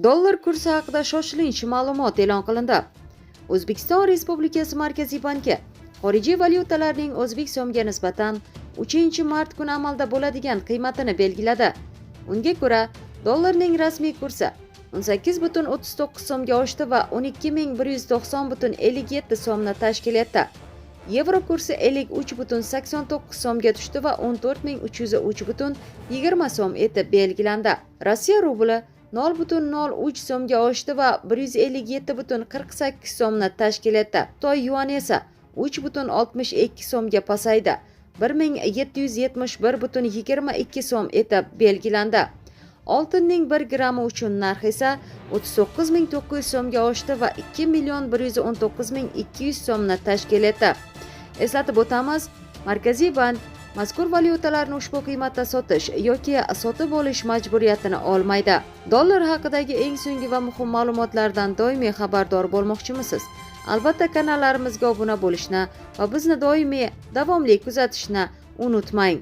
Dollar kursi haqida shoshilinch ma'lumot e'lon qilindi. O'zbekiston Respublikasi Markaziy banki xorijiy valyutalarning o'zbek so'miga nisbatan 3-mart kuni amalda bo'ladigan qiymatini belgiladi. Unga ko'ra, dollarning rasmiy kursi 18,39 so'mga oshdi va 12,190,57 so'mni tashkil etdi. Yevro kursi 53,89 so'mga tushdi va 14,303,20 so'm etib belgilandi. Rossiya rubli 0,03 so'mga oshdi va 157,48 so'mni tashkil etdi. Xitoy yuani esa 3,62 so'mga pasaydi. 1771,22 so'm etib belgilandi. Oltinning 1 grammi uchun narx esa 39,900 so'mga oshdi va 2,119,200 so'mni tashkil etdi. Eslatib o'tamiz, Markaziy bank mazkur valyutalarni ushbu qiymatda sotish yoki sotib olish majburiyatini olmaydi. Dollar haqidagi eng so'nggi va muhim ma'lumotlardan doimiy xabardor bo'lmoqchimisiz? Albatta kanallarimizga obuna bo'lishni va bizni doimiy davomli kuzatishni unutmang.